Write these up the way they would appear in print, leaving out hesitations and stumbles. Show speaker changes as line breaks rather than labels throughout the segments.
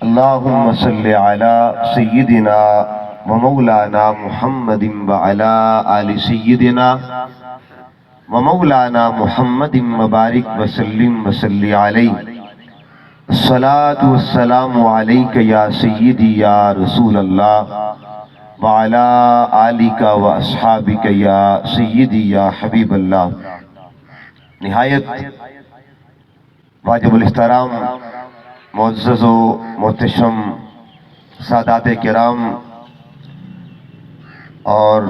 اللهم صل على سيدنا ومولانا محمد وعلى آل سيدنا ومولانا محمد مبارک وسلم وصلی علیہ الصلاة والسلام علیک یا سیدی یا رسول اللہ وعلى آلک و اصحابک یا سیدی یا حبیب اللہ۔ نہایت واجب الاحترام معزز و محتشم سادات کرام اور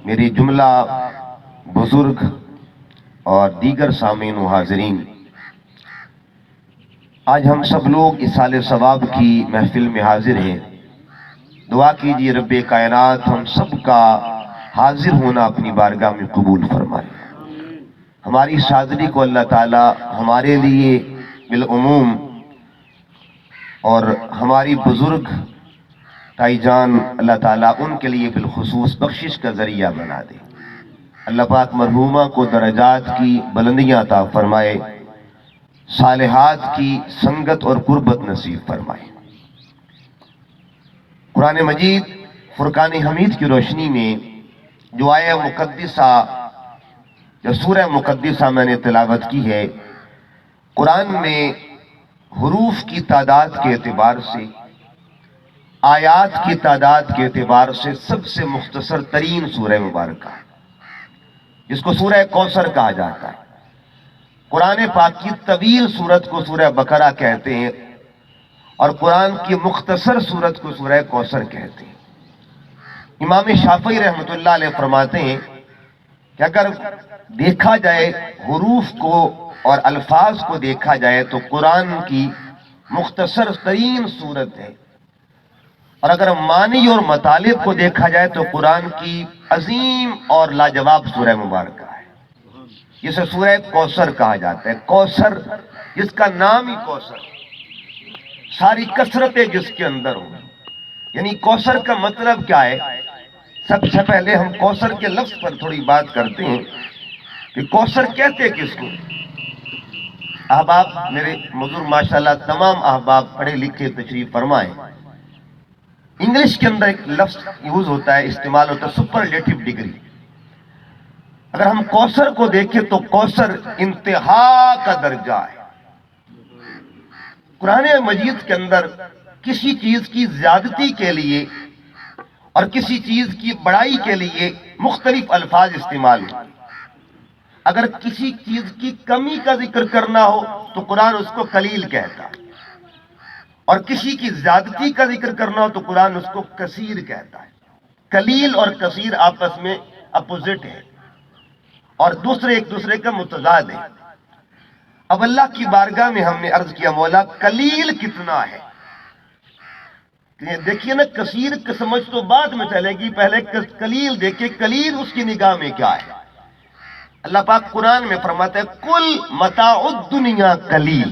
میری جملہ بزرگ اور دیگر سامعین و حاضرین، آج ہم سب لوگ اس سال ثواب کی محفل میں حاضر ہیں۔ دعا کیجیے رب کائنات ہم سب کا حاضر ہونا اپنی بارگاہ میں قبول فرمائے۔ ہماری اس حاضری کو اللہ تعالی ہمارے لیے بالعموم اور ہماری بزرگ تائی جان اللہ تعالیٰ ان کے لیے بالخصوص بخشش کا ذریعہ بنا دے۔ اللہ پاک مرحومہ کو درجات کی بلندیاں عطا فرمائے، صالحات کی سنگت اور قربت نصیب فرمائے۔ قرآن مجید فرقان حمید کی روشنی میں جو آیہ مقدسہ جو سورہ مقدسہ میں نے تلاوت کی ہے، قرآن میں حروف کی تعداد کے اعتبار سے، آیات کی تعداد کے اعتبار سے سب سے مختصر ترین سورہ مبارکہ ہے، جس کو سورہ کوثر کہا جاتا ہے۔ قرآن پاک کی طویل سورت کو سورہ بقرہ کہتے ہیں اور قرآن کی مختصر سورت کو سورہ کوثر کہتے ہیں۔ امام شافعی رحمۃ اللہ علیہ فرماتے ہیں کہ اگر دیکھا جائے حروف کو اور الفاظ کو دیکھا جائے تو قرآن کی مختصر ترین سورت ہے، اور اگر معنی اور مطالب کو دیکھا جائے تو قرآن کی عظیم اور لاجواب سورہ مبارکہ ہے، جسے سورہ کوثر کہا جاتا ہے۔ کوثر جس کا نام ہی کوثر، ساری کثرتیں جس کے اندر ہوں، یعنی کوثر کا مطلب کیا ہے؟ سب سے پہلے ہم کوثر کے لفظ پر تھوڑی بات کرتے ہیں کہ کوثر کہتے کس کو۔ احباب میرے مزدور ماشاءاللہ تمام احباب پڑھے لکھے تشریف فرمائیں۔ انگلش کے اندر ایک لفظ یوز ہوتا ہے، استعمال ہوتا ہے، سپرلیٹو ڈگری۔ اگر ہم کوثر کو دیکھیں تو کوثر انتہا کا درجہ ہے۔ قرآن مجید کے اندر کسی چیز کی زیادتی کے لیے اور کسی چیز کی بڑائی کے لیے مختلف الفاظ استعمال ہوتے ہیں۔ اگر کسی چیز کی کمی کا ذکر کرنا ہو تو قرآن اس کو قلیل کہتا ہے، اور کسی کی زیادتی کا ذکر کرنا ہو تو قرآن اس کو کثیر کہتا ہے۔ قلیل اور کثیر آپس میں اپوزٹ ہے اور ایک دوسرے کا متضاد ہے۔ اب اللہ کی بارگاہ میں ہم نے عرض کیا مولا قلیل کتنا ہے؟ دیکھیے نا، کثیر کی سمجھ تو بعد میں چلے گی، پہلے قلیل دیکھیں قلیل اس کی نگاہ میں کیا ہے۔ اللہ پاک قرآن میں فرماتا ہے کل متاع الدنیا قلیل،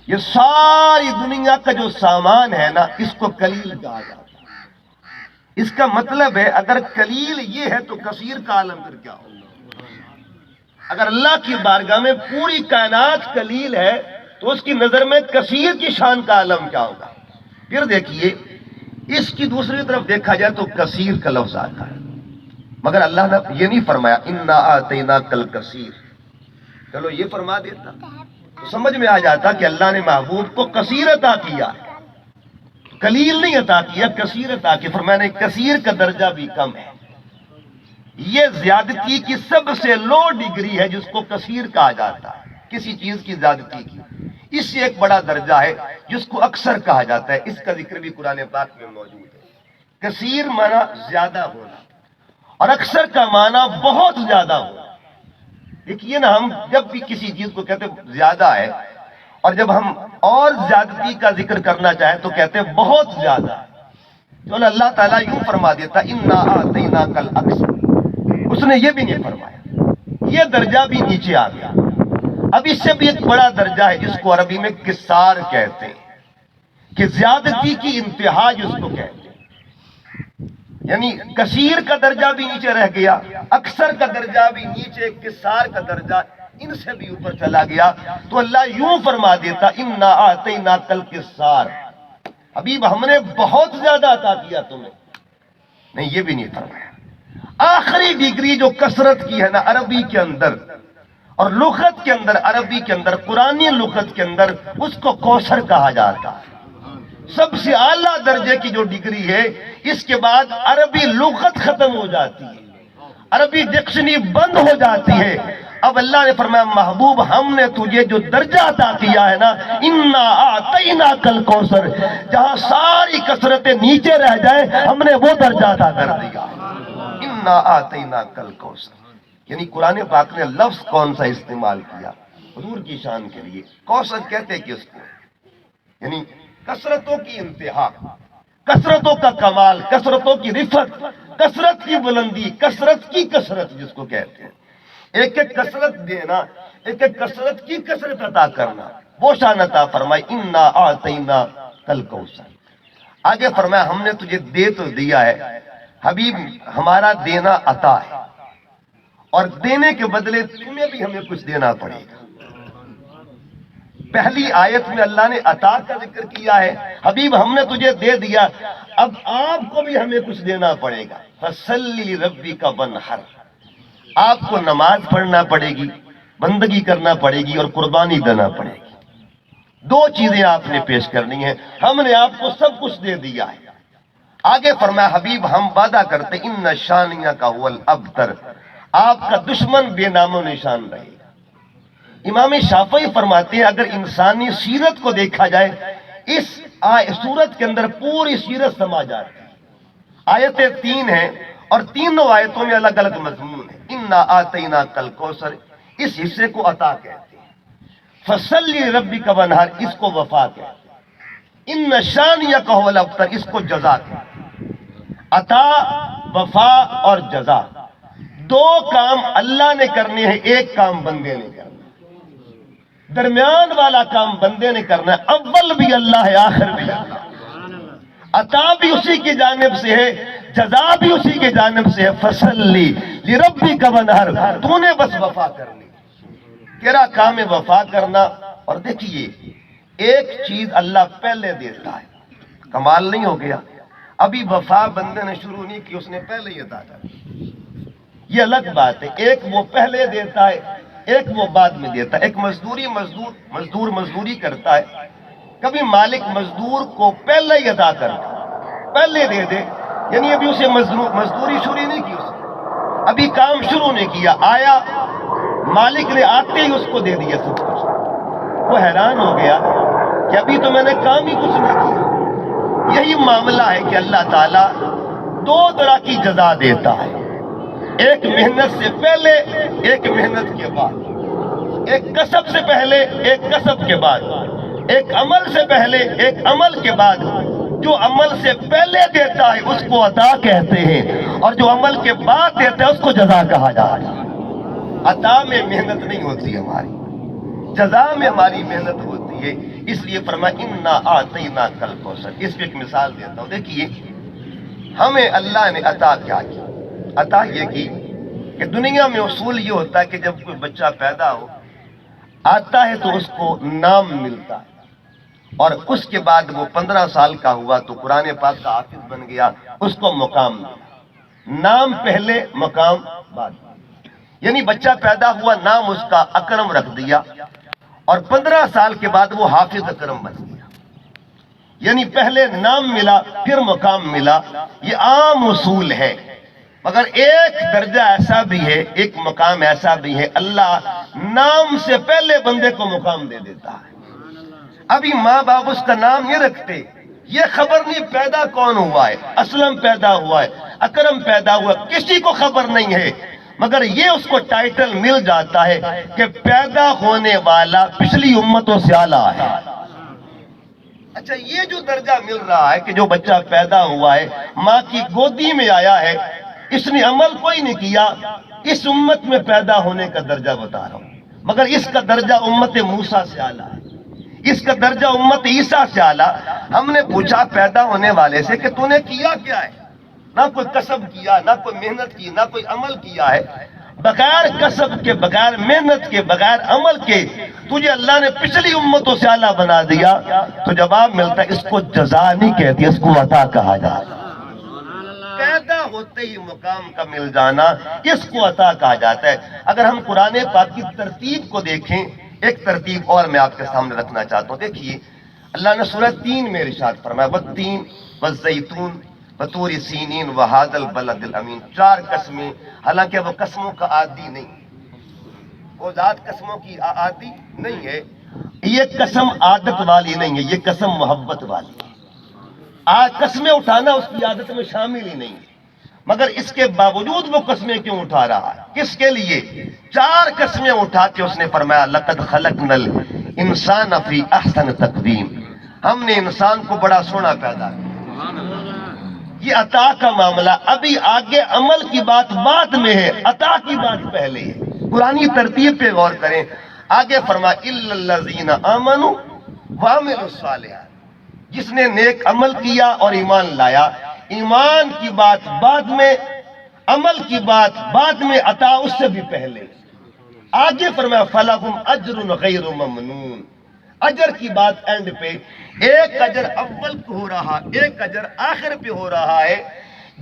یہ ساری دنیا کا جو سامان ہے نا، اس کو قلیل کہا جاتا ہے۔ اس کا مطلب ہے اگر قلیل یہ ہے تو کثیر کا عالم پھر کیا ہوگا؟ اگر اللہ کی بارگاہ میں پوری کائنات قلیل ہے تو اس کی نظر میں کثیر کی شان کا عالم کیا ہوگا؟ پھر دیکھیے اس کی دوسری طرف دیکھا جائے تو کثیر کا لفظ آتا ہے، مگر اللہ نے یہ نہیں فرمایا انا آتیناک الکثیر۔ چلو یہ فرما دیتا تو سمجھ میں آ جاتا کہ اللہ نے محبوب کو کثیر عطا کیا ہے، قلیل نہیں عطا کیا، کثیر عطا کیا۔ فرمایا کثیر کا درجہ بھی کم ہے، یہ زیادتی کی سب سے لو ڈگری ہے جس کو کثیر کہا جاتا ہے، کسی چیز کی زیادتی کی۔ اس سے ایک بڑا درجہ ہے جس کو اکثر کہا جاتا ہے، اس کا ذکر بھی قرآن پاک میں موجود ہے۔ کثیر معنی زیادہ ہونا اور اکثر کا معنی بہت زیادہ ہونا۔ دیکھیے نا، ہم جب بھی کسی چیز کو کہتے ہیں زیادہ ہے، اور جب ہم اور زیادتی کا ذکر کرنا چاہیں تو کہتے ہیں بہت زیادہ ہے۔ تو اللہ تعالیٰ یوں فرما دیتا انا آتیناک الاکثر، اس نے یہ بھی نہیں فرمایا، یہ درجہ بھی نیچے آ گیا۔ اب اس سے بھی ایک بڑا درجہ ہے جس کو عربی میں قصار کہتے ہیں، کہ زیادتی کی انتہا جس کو کہتے ہیں، یعنی کثیر کا درجہ بھی نیچے رہ گیا، اکثر کا درجہ بھی نیچے، قصار کا درجہ ان سے بھی اوپر چلا گیا۔ تو اللہ یوں فرما دیتا انا آتیناک القصار، حبیب ہم نے بہت زیادہ عطا کیا تمہیں، نہیں یہ بھی نہیں فرمایا۔ آخری ڈگری جو کثرت کی ہے نا عربی کے اندر اور لغت کے اندر، عربی کے اندر قرآنی لغت کے اندر اس کو کوثر کہا جاتا ہے۔ سب سے اعلیٰ درجے کی جو ڈگری ہے، اس کے بعد عربی لغت ختم ہو جاتی ہے، عربی ڈکشنری بند ہو جاتی ہے۔ اب اللہ نے فرمایا محبوب ہم نے تجھے جو درجہ عطا کیا ہے نا، انا اعطیناک الکوثر، جہاں ساری کثرتیں نیچے رہ جائیں ہم نے وہ درجہ عطا کر دیا۔ انا اعطیناک الکوثر، یعنی قرآن پاک نے لفظ کون سا استعمال کیا حضور کی شان کے لیے؟ کوثر کہتے کہ اس کو یعنی کثرتوں کی انتہا، کثرتوں کا کمال، کثرتوں کی رفت، کثرت کی بلندی، کثرت کی کثرت جس کو کہتے ہیں، ایک ایک کثرت دینا، ایک ایک کثرت کی کثرت عطا کرنا، وہ شان عطا فرمائی انا اعطیناک الکوثر۔ آگے فرمایا ہم نے تجھے دے تو دیا ہے حبیب، ہمارا دینا عطا ہے اور دینے کے بدلے تمہیں بھی ہمیں کچھ دینا پڑے گا۔ پہلی آیت میں اللہ نے عطا کا ذکر کیا ہے، حبیب ہم نے تجھے دے دیا، اب آپ کو بھی ہمیں کچھ دینا پڑے گا۔ فَصَلِّ لِرَبِّكَ وَانْحَرْ، آپ کو نماز پڑھنا پڑے گی، بندگی کرنا پڑے گی اور قربانی دینا پڑے گی۔ دو چیزیں آپ نے پیش کرنی ہیں، ہم نے آپ کو سب کچھ دے دیا ہے۔ آگے فرمایا حبیب ہم وعدہ کرتے ان شانیہ کا هو الابتر، آپ کا دشمن بے نام و نشان رہے گا۔ امام شافعی فرماتے ہیں اگر انسانی سیرت کو دیکھا جائے اس سورت کے اندر پوری سیرت سما جاتی ہے۔ آیتیں 3 ہیں اور تینوں آیتوں میں الگ الگ مضمون ہے۔ انا آتیناک الکوثر اس حصے کو عطا کہتے ہیں، فصلی لربک وانحر اس کو وفا کہتے ہیں، ان شانیک هو الابتر اس کو جزا کہتے ہیں۔ عطا، وفا اور جزا، دو کام اللہ نے کرنے ہیں، ایک کام بندے نے کرنا ہے۔ درمیان والا کام بندے نے کرنا ہے، اول بھی اللہ ہے آخر بھی اللہ، عطا بھی اسی کی جانب سے ہے، جزا بھی اسی کی جانب سے ہے۔ فصلی لربک وانحر، تو نے بس وفا کرنی، تیرا کام ہے وفا کرنا۔ اور دیکھیے ایک چیز اللہ پہلے دیتا ہے، کمال نہیں ہو گیا، ابھی وفا بندے نے شروع نہیں کی، اس نے پہلے ہی عطا کر دی، یہ الگ بات ہے۔ ایک وہ پہلے دیتا ہے، ایک وہ بعد میں دیتا ہے۔ ایک مزدوری کرتا ہے، کبھی مالک مزدور کو پہلے ہی عطا کرتا ہے، پہلے دے دے، یعنی ابھی اسے مزدوری شروع نہیں کی، اس نے ابھی کام شروع نہیں کیا، آیا مالک نے آتے ہی اس کو دے دیا سب کچھ، وہ حیران ہو گیا کہ ابھی تو میں نے کام ہی کچھ نہیں کیا۔ یہی معاملہ ہے کہ اللہ تعالیٰ دو طرح کی جزا دیتا ہے، ایک محنت سے پہلے، ایک محنت کے بعد، ایک کسب سے پہلے، ایک کسب کے بعد، ایک عمل سے پہلے، ایک عمل کے بعد۔ جو عمل سے پہلے دیتا ہے اس کو عطا کہتے ہیں اور جو عمل کے بعد دیتا ہے اس کو جزا کہا جاتا ہے۔ عطا میں محنت نہیں ہوتی ہماری، جزا میں ہماری محنت ہوتی ہے، اس لیے فرمایا انا اعطیناک الکوثر۔ اس کی ایک مثال دیتا ہوں، دیکھیے ہمیں اللہ نے عطا کیا کی، عطا یہ کی کہ دنیا میں اصول یہ ہوتا ہے کہ جب کوئی بچہ پیدا ہو آتا ہے تو اس کو نام ملتا ہے، اور اس کے بعد وہ 15 سال کا ہوا تو قرآن پاک کا حافظ بن گیا، اس کو مقام ملا، نام پہلے مقام بعد، یعنی بچہ پیدا ہوا نام اس کا اکرم رکھ دیا اور 15 سال کے بعد وہ حافظ اکرم بن گیا، یعنی پہلے نام ملا پھر مقام ملا۔ یہ عام اصول ہے، مگر ایک درجہ ایسا بھی ہے، ایک مقام ایسا بھی ہے، اللہ نام سے پہلے بندے کو مقام دے دیتا ہے۔ ابھی ماں باپ اس کا نام نہیں رکھتے، یہ خبر نہیں پیدا کون ہوا ہے، اسلم پیدا ہوا ہے، اکرم پیدا ہوا، کسی کو خبر نہیں ہے، مگر یہ اس کو ٹائٹل مل جاتا ہے کہ پیدا ہونے والا پچھلی امتوں سے اعلیٰ ہے۔ اچھا یہ جو درجہ مل رہا ہے کہ جو بچہ پیدا ہوا ہے ماں کی گودی میں آیا ہے، اس نے عمل کوئی نہیں کیا، اس امت میں پیدا ہونے کا درجہ بتا رہا ہوں، مگر اس کا درجہ امت موسیٰ سے اعلیٰ ہے، اس کا درجہ امت عیسیٰ سے اعلیٰ۔ ہم نے پوچھا پیدا ہونے والے سے کہ تو نے کیا کیا ہے؟ نہ کوئی کسب کیا، نہ کوئی محنت کی، نہ کوئی عمل کیا ہے، بغیر کسب کے، بغیر محنت کے، بغیر عمل کے تجھے اللہ نے پچھلی امتوں سے اعلیٰ بنا دیا، تو جواب ملتا ہے اس کو جزا نہیں کہتی، اس کو عطا کہا جاتا ہے۔ پیدا ہوتے ہی مقام کا مل جانا، اس کو عطا کہا جاتا ہے۔ اگر ہم قرآن پاک کی ترتیب کو دیکھیں، ایک ترتیب اور میں آپ کے سامنے رکھنا چاہتا ہوں۔ دیکھیے اللہ نے سورہ 3 میں ارشاد فرمایا والتین والزیتون وطور سینین وہذا البلد الامین، 4 قسمیں، حالانکہ وہ قسموں کا عادی نہیں، وہ ذات قسموں کی عادی نہیں ہے، یہ قسم عادت والی نہیں ہے، یہ قسم محبت والی ہے۔ آج قسمیں اٹھانا اس کی عادت میں شامل ہی نہیں ہے، مگر اس کے باوجود وہ قسمیں کیوں اٹھا رہا ہے؟ کس کے لیے؟ 4 قسمیں اٹھا کے اس نے فرمایا لقد خلقنا الانسان فی احسن تقویم، ہم نے انسان کو بڑا سونا پیدا کیا۔ یہ عطا کا معاملہ، ابھی آگے عمل کی بات بعد میں ہے، عطا کی بات پہلے ہے۔ قرآنی ترتیب پہ غور کریں، آگے فرمایا الا الذین آمنوا وعملوا الصالحات، جس نے نیک عمل کیا اور ایمان لایا، ایمان کی بات بعد میں، عمل کی بات بعد میں، عطا اس سے بھی پہلے۔ آگے فرمایا فَلَهُمْ أَجْرٌ غَيْرُ مَمْنُونَ، اجر کی بات اینڈ پہ، ایک اجر اول پہ ہو رہا، ایک اجر آخر پہ ہو رہا ہے۔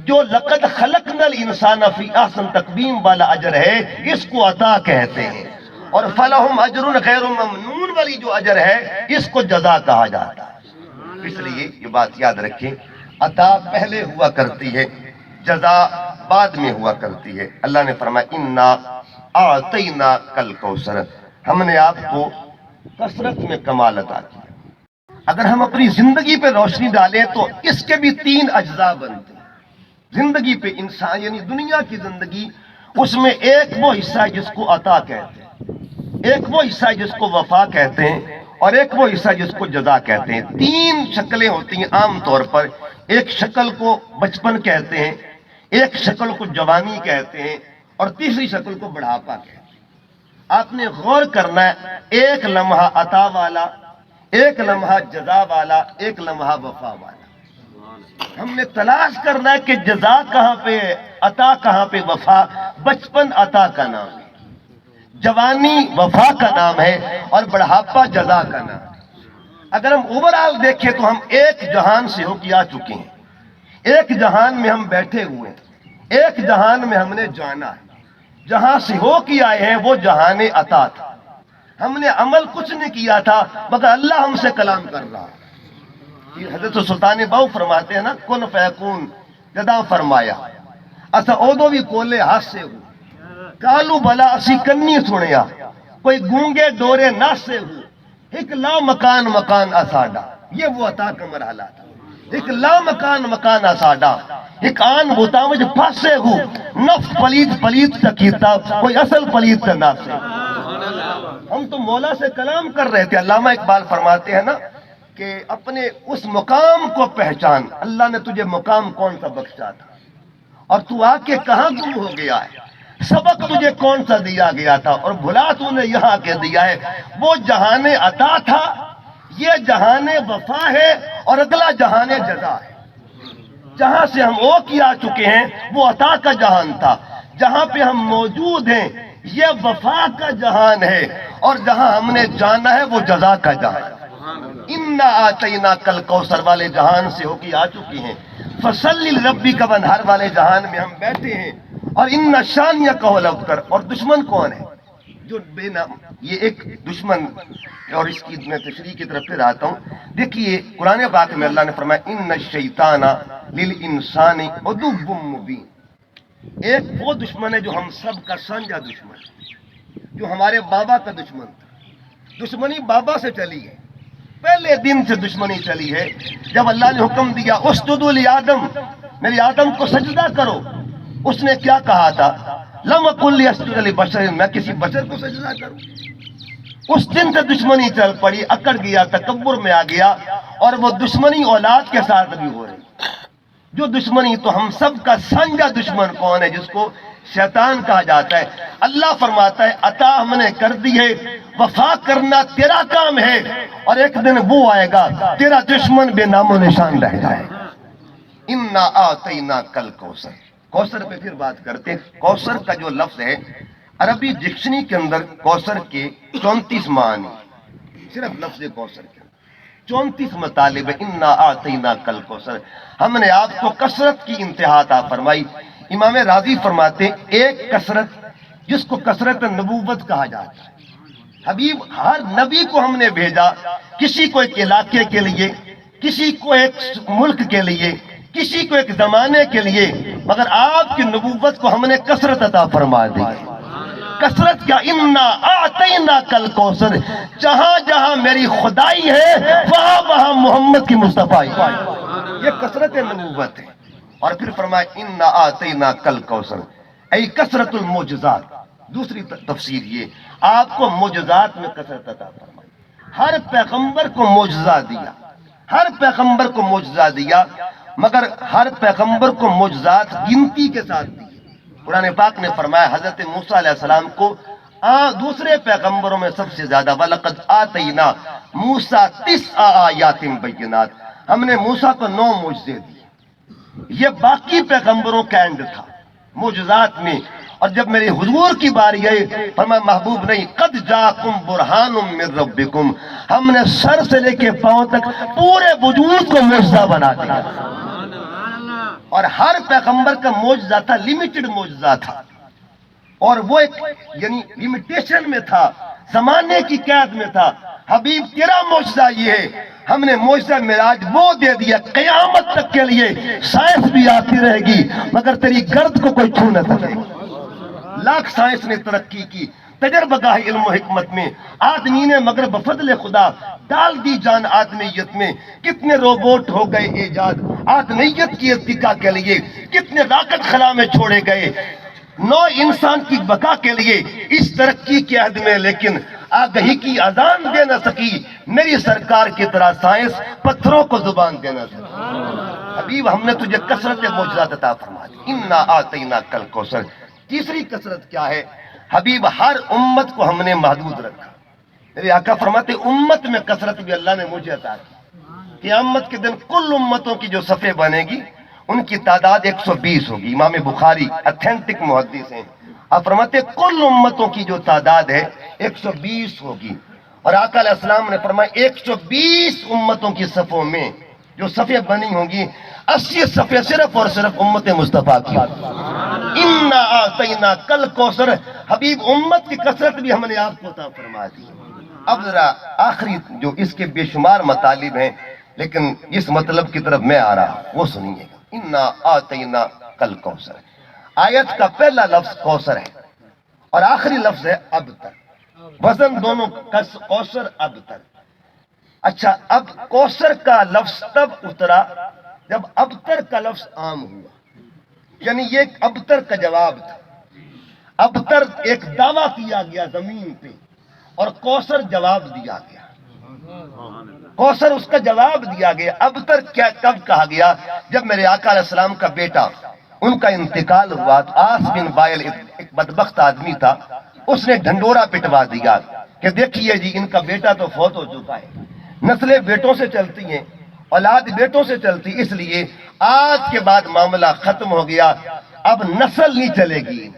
جو لقد خلقنا الانسان فی احسن تقویم والا اجر ہے، اس کو عطا کہتے ہیں، اور فَلَهُمْ أَجْرٌ غَيْرُ مَمْنُونَ والی جو اجر ہے، اس کو جزا کہا جاتا ہے۔ اس لیے یہ بات یاد رکھیں، عطا پہلے ہوا کرتی ہے، جزا بعد میں ہوا کرتی ہے۔ اللہ نے فرمایا اِنَّا أَعْطَيْنَاكَ الْكَوْثَرَ، ہم نے آپ کو کثرت میں کمال عطا کیا۔ اگر ہم اپنی زندگی پہ روشنی ڈالیں تو اس کے بھی 3 اجزاء بنتے ہیں۔ زندگی پہ انسان یعنی دنیا کی زندگی، اس میں ایک وہ حصہ ہے جس کو عطا کہتے ہیں، ایک وہ حصہ ہے جس کو وفا کہتے ہیں، اور ایک وہ حصہ جس کو جزا کہتے ہیں۔ 3 شکلیں ہوتی ہیں عام طور پر، ایک شکل کو بچپن کہتے ہیں، ایک شکل کو جوانی کہتے ہیں، اور تیسری شکل کو بڑھاپا کہتے ہیں۔ آپ نے غور کرنا ہے، ایک لمحہ عطا والا، ایک لمحہ جزا والا، ایک لمحہ وفا والا۔ ہم نے تلاش کرنا ہے کہ جزا کہاں پہ ہے، عطا کہاں پہ، وفا۔ بچپن عطا کا نام ہے، جوانی وفا کا نام ہے، اور بڑھاپا جزا کا نام ہے۔ اگر ہم اوورآل دیکھیں تو ہم ایک جہان سے ہو کے آ چکے ہیں، ایک جہان میں ہم بیٹھے ہوئے ہیں، ایک جہان میں ہم نے جانا ہے۔ جہاں سے ہو کے آئے ہیں وہ جہان عطا تھا، ہم نے عمل کچھ نہیں کیا تھا، مگر اللہ ہم سے کلام کر رہا۔ حضرت سلطان باؤ فرماتے ہیں نا کن فیکون، جدا فرمایا اسا اودو بھی کولے ہاتھ سے ہو، کالو بلا اسی کنی سنیا، کوئی گونگے ڈورے ناس سے ہو، ایک لا مکان مکان اساڈا، یہ وہ عطا کا مرحلہ تھا۔ ایک لا مکان مکان اساڈا، ایک آن بوتا مجھ پاسے ہو، نفس پلیت پلیت تکیتا، کوئی اصل پلیت نہ سے۔ ہم تو مولا سے کلام کر رہے تھے۔ علامہ اقبال فرماتے ہیں نا کہ اپنے اس مقام کو پہچان، اللہ نے تجھے مقام کون سا بخشا تھا، اور تو آ کے کہاں گم ہو گیا ہے، سبق تجھے کون سا دیا گیا تھا، اور بھلا تو نے یہاں کے دیا ہے۔ وہ جہان عطا تھا، یہ جہان وفا ہے، اور اگلا جہان جزا ہے۔ جہاں سے ہم او کی آ چکے ہیں وہ عطا کا جہان تھا، جہاں پہ ہم موجود ہیں یہ وفا کا جہان ہے، اور جہاں ہم نے جانا ہے وہ جزا کا جہان ہے۔ اِنَّا آتَيْنَاكَ الْكَوْثَرَ والے جہان سے ہو کے آ چکے ہیں، فَصَلِّ لِرَبِّكَ وَانْحَرْ والے جہان میں ہم بیٹھے ہیں، اور اِنَّ شَانِئَكَ هُوَ الْأَبْتَرُ، اور دشمن کون ہے؟ جو بے نام، یہ ایک دشمن، اور اس کی میں تشریح کی طرف پھر آتا ہوں۔ دیکھیے قرآن پاک میں اللہ نے فرمایا اِنَّ الشَّيْطَانَ لِلْإِنسَانِ عَدُوٌّ مُّبِينٌ، ایک وہ دشمن ہے جو ہم سب کا سانجھا دشمن ہے، جو ہمارے بابا کا دشمن تھا۔ دشمنی بابا سے چلی ہے، پہلے دن سے دشمنی چلی ہے۔ جب اللہ نے حکم دیا اسجدوا لآدم، میری آدم کو سجدہ کرو، اس نے کیا کہا تھا؟ لم اقل لاسجد لبشر، میں کسی بشر کو سجدہ کروں؟ اس دن سے دشمنی چل پڑی، اکڑ گیا، تکبر میں آ گیا، اور وہ دشمنی اولاد کے ساتھ بھی ہو رہی۔ جو دشمنی تو ہم سب کا سانجھا دشمن کون ہے؟ جس کو شیطان کہا جاتا ہے۔ اللہ فرماتا ہے عطا ہم نے کر دی ہے، وفا کرنا تیرا کام ہے، اور ایک دن وہ آئے گا تیرا دشمن بے نام و نشان رہ جائے گا۔ اِنَّا آتَيْنَاكَ الْكَوْثَرَ، کوثر پہ پھر بات کرتے ہیں۔ کوثر کا جو لفظ ہے عربی ڈکشنری کے اندر کوثر کے 34 معنی، صرف لفظ کوثر کے 34 مطالب، انا اعطینا کل کوثر، ہم نے آپ کو کثرت کی انتہا عطا فرمائی۔ امام راضی فرماتے ایک کثرت جس کو کثرت نبوت کہا جاتا ہے، حبیب ہر نبی کو ہم نے بھیجا، کسی کو ایک علاقے کے لیے، کسی کو ایک ملک کے لیے، کسی کو ایک زمانے کے لیے، مگر آپ کی نبوت کو ہم نے کثرت عطا فرما دی۔ کثرت کیا؟ انا اعطینا کل کوثر، جہاں جہاں میری خدائی ہے وہاں وہاں محمد کی مصطفیٰ، یہ کثرت نبوت ہے۔ اور پھر فرمایا انا اعطینا کل کوثر، ای کثرت المعجزات۔ دوسری تفسیر یہ، آپ کو معجزات میں کثرت عطا فرمائی، ہر پیغمبر کو معجزہ دیا، ہر پیغمبر کو معجزہ دیا، مگر ہر پیغمبر کو معجزات گنتی کے ساتھ دی۔ قرآن پاک نے فرمایا حضرت موسیٰ علیہ السلام کو دوسرے پیغمبروں میں سب سے زیادہ وَلَقَدْ آتَيْنَا مُوسَىٰ 9 آیات بینات، ہم نے موسیٰ کو 9 معجزے دیے۔ یہ باقی پیغمبروں کا اینڈ تھا معجزات میں، اور جب میرے حضور کی باری آئی فرمایا محبوب نہیں، قد جاکم برہان من ربکم، ہم نے سر سے لے کے پاؤں تک پورے وجود کو معجزہ بنا دیا۔ اور ہر پیغمبر کا معجزہ تھا، لمیٹڈ معجزہ تھا، اور وہ ایک یعنی لمیٹیشن میں تھا، زمانے کی قید میں تھا۔ حبیب تیرا معجزہ یہ ہے، ہم نے معجزہ معراج وہ دے دیا، قیامت تک کے لیے سائنس بھی آتی رہے گی مگر تیری گرد کو کوئی چھو نہ سکے۔ لاکھ سائنس نے ترقی کی، تجربہ گاہ علم و حکمت میں، آدمی نے مگر بفضل خدا ڈال دی جان آدمیت میں، کتنے روبوٹ ہو گئے ایجاد آدمیت کی ارتقاء کے لیے، کتنے راکٹ خلا میں چھوڑے گئے نو انسان کی بقا کے لیے اس ترقی کے عہد میں، لیکن آگہی کی اذان دے نہ سکی میری سرکار کی طرح سائنس پتھروں کو زبان دے نہ سکی۔ حبیب ہم نے تجھے کثرت معجزات عطا فرما دی، انا آتینا کل کوثر۔ تیسری کثرت کیا ہے؟ حبیب ہر امت کو ہم نے محدود رکھا۔ میرے آقا فرماتے امت میں کثرت بھی اللہ نے مجھے عطا کی۔ قیامت کے دن کل امتوں کی جو صفیں بنے گی ان کی تعداد 120 ہوگی۔ امام بخاری اتھینٹک محدث ہیں، آپ فرماتے کل امتوں کی جو تعداد ہے 120 ہوگی، اور آقا علیہ السلام نے فرمایا 120 امتوں کی صفوں میں جو صفیں بنی ہوں گی 80 صفیں صرف اور صرف امت مصطفیٰ کی۔ انا اعطینا کل کوثر، حبیب امت کی کثرت بھی ہم نے آپ کو عطا فرما دی۔ اب ذرا آخری جو اس کے بے شمار مطالب ہیں، لیکن اس مطلب کی طرف میں آ رہا وہ سنیے گا۔ انا آتینا کل کوثر، آیت کا پہلا لفظ کوثر ہے اور آخری لفظ ہے ابتر، وزن دونوں کوثر ابتر۔ اچھا، اب کوثر کا لفظ تب اترا جب ابتر کا لفظ عام ہوا، یعنی یہ ایک ابتر کا جواب تھا۔ ابتر ایک دعویٰ کیا گیا زمین پہ اور کوثر جواب دیا گیا، کوثر اس کا جواب دیا گیا۔ ابتر کیا کب کہا گیا؟ جب میرے آقا علیہ السلام کا بیٹا ان کا انتقال ہوا تو آس بن وائل ایک بدبخت آدمی تھا، اس نے ڈھنڈورا پٹوا دیا کہ دیکھیے جی ان کا بیٹا تو فوت ہو چکا ہے، نسلیں بیٹوں سے چلتی ہیں، اولاد بیٹوں سے چلتی، اس لیے آج کے بعد معاملہ ختم ہو گیا، اب نسل نہیں چلے گی۔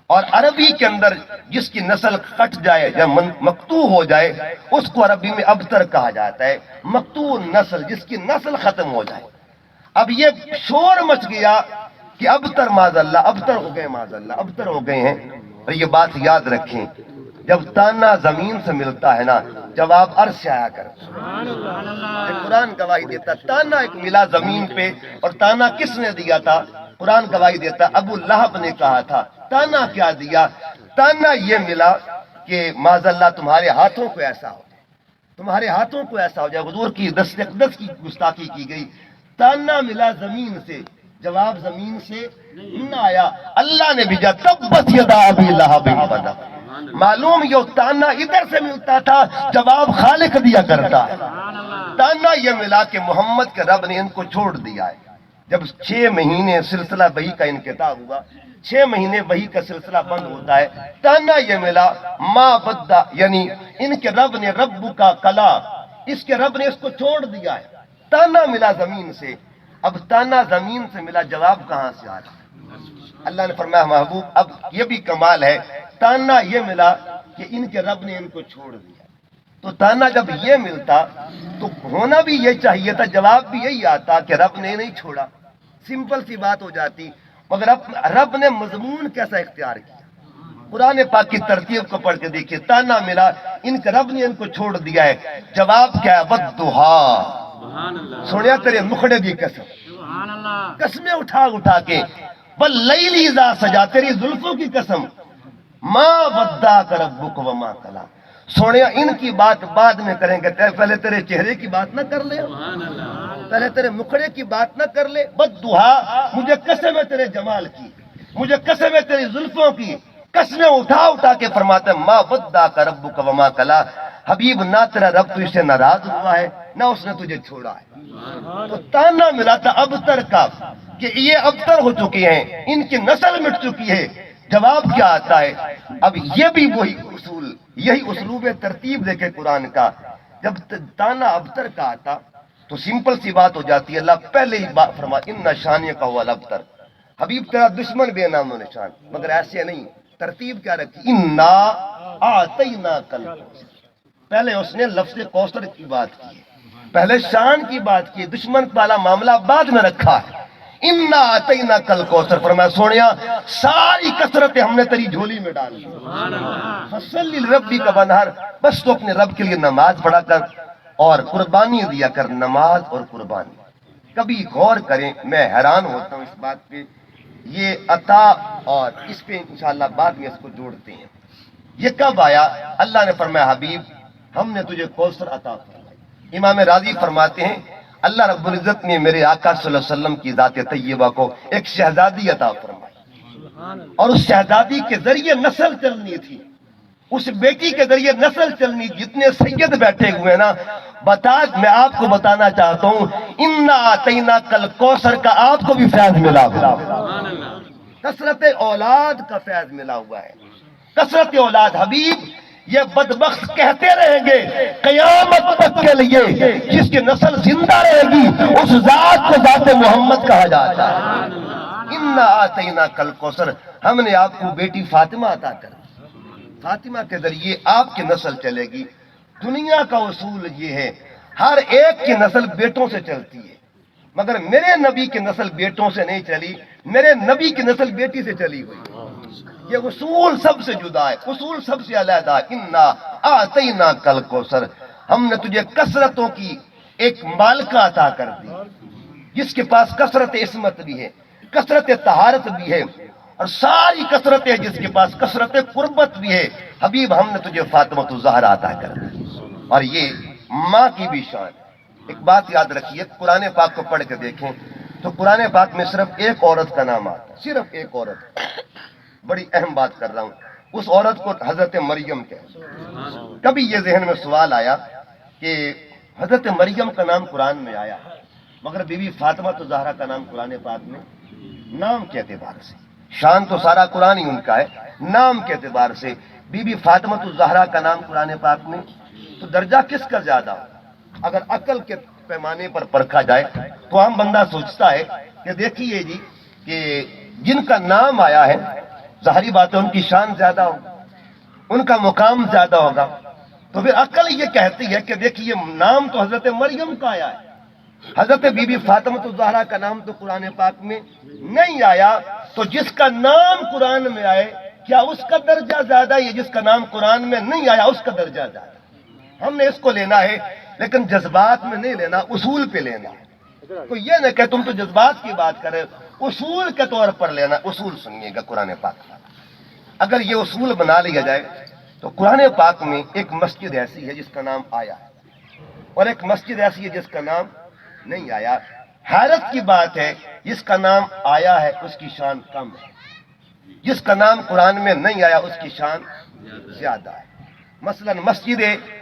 اور عربی کے اندر جس کی نسل کٹ جائے یا مقطوع ہو جائے اس کو عربی میں ابتر کہا جاتا ہے، مقطوع نسل، جس کی نسل ختم ہو جائے۔ اب یہ شور مچ گیا کہ ابتر معاذ اللہ، ابتر ہو گئے معاذ اللہ، ابتر ہو گئے ہیں۔ اور یہ بات یاد رکھیں، جب تانا زمین سے ملتا ہے نا جواب عرش سے آیا کرتا۔ قرآن گواہی دیتا، تانا ایک ملا زمین پہ، اور تانا کس نے دیا تھا؟ قرآن گواہی دیتا ابو لہب نے کہا تھا۔ تانا کیا دیا؟ تانا یہ ملا کہ معاذ اللہ تمہارے ہاتھوں کو ایسا ہو جائے، تمہارے ہاتھوں کو ایسا ہو جائے۔ حضور کی دست اقدس کی گستاخی کی گئی۔ تانا ملا زمین سے، جواب زمین سے نہ آیا، اللہ نے بھیجا تبت یدا ابی لہب وتب۔ معلوم یہ تانا ادھر سے ملتا تھا، جواب خالق دیا کرتا ہے۔ تانا یہ ملا کہ محمد کے رب نے ان کو چھوڑ دیا ہے۔ جب 6 مہینے سلسلہ وحی کا انقطاع ہوا، 6 مہینے وحی کا سلسلہ بند ہوتا ہے، تانا یہ ملا ما بدہ، یعنی ان کے رب نے رب کا کلا، اس کے رب نے اس کو چھوڑ دیا ہے۔ تانا ملا زمین سے، اب تانا زمین سے ملا، جواب کہاں سے آ رہا ہے؟ اللہ نے فرمایا محبوب اب یہ بھی کمال ہے تانا یہ ملا کہ ان کے رب نے ان کو چھوڑ دیا. تو تانا جب یہ ملتا تو ہونا بھی یہ چاہیے تھا، جواب بھی یہی آتا کہ رب نے نہیں چھوڑا. سمپل سی بات ہو جاتی. مگر رب نے مضمون کیسا اختیار کیا؟ قرآن پاک کی ترتیب کو پڑھ کے دیکھیے. تانا ملا ان کے رب نے ان کو چھوڑ دیا ہے. جواب کیا ہے؟ والضحا. سنیا تیرے مکھڑے کی قسم، قسمیں اٹھا اٹھا کے. واللیل اذا سجا، تیری زلفوں کی قسم. ما ودعک ربک وما قلی. سونے ان کی بات بعد میں کریں گے، پہلے تیرے چہرے کی بات نہ کر لے، پہلے تیرے مکھڑے کی بات نہ کر لے. والضحا، مجھے قسم ہے تیرے جمال کی، مجھے قسم ہے تیری زلفوں کی. قسمیں اٹھا اٹھا کے فرماتے ہیں ما ودعک ربک وما قلی. حبیب نہ تیرا رب تو اس سے ناراض ہوا ہے نہ اس نے تجھے چھوڑا ہے. تو تانا ملا تھا ابتر کا کہ یہ ابتر ہو چکی ہیں، ان کی نسل مٹ چکی ہے. جواب کیا آتا ہے؟ اب یہ بھی وہی اصول، یہی اسلوب ترتیب دیکھے قرآن کا. جب تانا ابتر کا آتا تو سمپل سی بات ہو جاتی ہے. اللہ پہلے ہی بات فرما ان شانیہ کا ہوا الابتر. حبیب تیرا دشمن بے نام و نشان. مگر ایسے نہیں، ترتیب کیا رکھی؟ انا اعطیناک الکوثر. پہلے اس نے لفظ کوثر کی بات کی، پہلے شان کی بات کی، دشمن والا معاملہ بعد میں رکھا ہے. انا اعطیناک الکوثر. فرمایا سونیا ساری کثرتیں ہم نے تیری جھولی میں ڈال دی. فصلی لربک وانحر، بس تو اپنے رب کے لیے نماز پڑھا کر اور قربانی دیا کر. نماز اور قربانی کبھی غور کریں، میں حیران ہوتا ہوں اس بات پہ. یہ عطا اور اس پہ انشاءاللہ بعد میں اس کو جوڑتے ہیں. یہ کب آیا؟ اللہ نے فرمایا حبیب ہم نے تجھے کوثر عطا فرمائی. امام راضی فرماتے ہیں اللہ رب العزت نے میرے آقا صلی اللہ علیہ وسلم کی ذات طیبہ کو ایک شہزادی عطا فرمائی، اور اس شہزادی کے ذریعے نسل چلنی تھی، اس بیٹی کے ذریعے نسل چلنی. جتنے سید بیٹھے ہوئے نا، میں آپ کو بتانا چاہتا ہوں انا اعطیناک الکوثر کا آپ کو بھی فیض ملا ہوا، کثرت اولاد کا فیض ملا ہوا ہے. کثرت اولاد. حبیب یہ بدبخت کہتے رہیں گے قیامت تک کے لیے جس کی نسل زندہ رہے گی اس ذات کو ذات محمد کہا جاتا ہے. انا اعطیناک الکوثر، ہم نے آپ کو بیٹی فاطمہ عطا کر دی. فاطمہ کے ذریعے آپ کی نسل چلے گی. دنیا کا اصول یہ ہے ہر ایک کی نسل بیٹوں سے چلتی ہے، مگر میرے نبی کی نسل بیٹوں سے نہیں چلی، میرے نبی کی نسل بیٹی سے چلی ہوئی. یہ اصول سب سے جدا ہے، اصول سب سے علیحدہ. انا اعطیناک الکوثر، ہم نے تجھے کثرتوں کی ایک مالکہ عطا کر دی جس کے پاس کثرت عصمت بھی ہے، کثرت طہارت بھی ہے، اور ساری کثرت ہے جس کے پاس کثرت قربت بھی ہے. حبیب ہم نے تجھے فاطمہ الزہرا عطا کر دی. اور یہ ماں کی بھی شان. ایک بات یاد رکھیے، قرآن پاک کو پڑھ کے دیکھیں تو قرآن پاک میں صرف ایک عورت کا نام آتا ہے، صرف ایک عورت. بڑی اہم بات کر رہا ہوں. اس عورت کو حضرت مریم کہتے ہیں. کبھی یہ ذہن میں سوال آیا کہ حضرت مریم کا نام قرآن میں آیا مگر بی بی فاطمہ الزہرا کا نام قرآن پاک میں نام کے اعتبار سے، شان تو سارا قرآن ہی ان کا ہے، نام کے اعتبار سے بی بی فاطمہ الزہرا کا نام قرآن پاک میں، تو درجہ کس کا زیادہ ہو؟ اگر عقل کے پیمانے پر پرکھا جائے تو عام بندہ سوچتا ہے کہ دیکھیے جی کہ جن کا نام آیا ہے ظاہری بات ہے ان کی شان زیادہ ہوگی، ان کا مقام زیادہ ہوگا. تو پھر عقل یہ کہتی ہے کہ دیکھیے نام تو حضرت مریم کا آیا ہے، حضرت بی بی فاطمہ الزہرا کا نام تو قرآن پاک میں نہیں آیا، تو جس کا نام قرآن میں آئے کیا اس کا درجہ زیادہ ہے؟ جس کا نام قرآن میں نہیں آیا اس کا درجہ زیادہ. ہم نے اس کو لینا ہے لیکن جذبات میں نہیں لینا، اصول پہ لینا ہے. تو یہ نہ کہ تم تو جذبات کی بات کرے، اصول کے طور پر لینا. اصول سنیے گا قرآن پاک. اگر یہ اصول بنا لیا جائے تو قرآن پاک میں ایک مسجد ایسی ہے جس کا نام آیا ہے اور ایک مسجد ایسی ہے جس کا نام نہیں آیا. حیرت کی بات ہے جس کا نام آیا ہے اس کی شان کم ہے، جس کا نام قرآن میں نہیں آیا اس کی شان زیادہ ہے. مثلا مسجد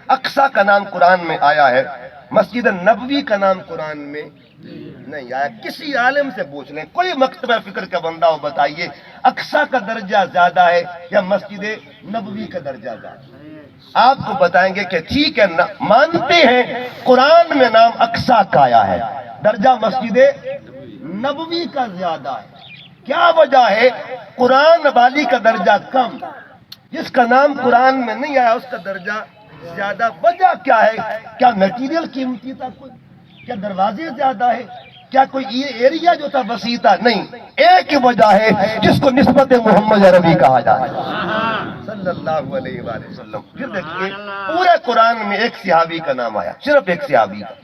اقصی کا نام قرآن میں آیا ہے، مسجد نبوی کا نام قرآن میں نہیں آیا. کسی عالم سے پوچھ لیں، کوئی مکتبہ فکر کا بندہ ہو، بتائیے اقصی کا درجہ زیادہ ہے یا مسجد نبوی کا درجہ زیادہ ہے؟ آپ کو بتائیں گے کہ ٹھیک ہے مانتے ہیں قرآن میں نام اقصی کا آیا ہے، درجہ مسجد نبوی کا زیادہ ہے. کیا وجہ ہے؟ قرآن والی کا درجہ کم، جس کا نام قرآن میں نہیں آیا اس کا درجہ زیادہ. وجہ کیا ہے؟ کیا میٹیریل قیمتی تھا کوئی؟ کیا دروازے زیادہ ہے؟ کیا کوئی یہ ایریا جو تھا وسیع تھا؟ نہیں، ایک ہی وجہ ہے جس کو نسبت محمد عربی کہا جاتا ہے صلی اللہ علیہ وآلہ وسلم. پھر دیکھیے پورے قرآن میں ایک صحابی کا نام آیا، صرف ایک صحابی کا،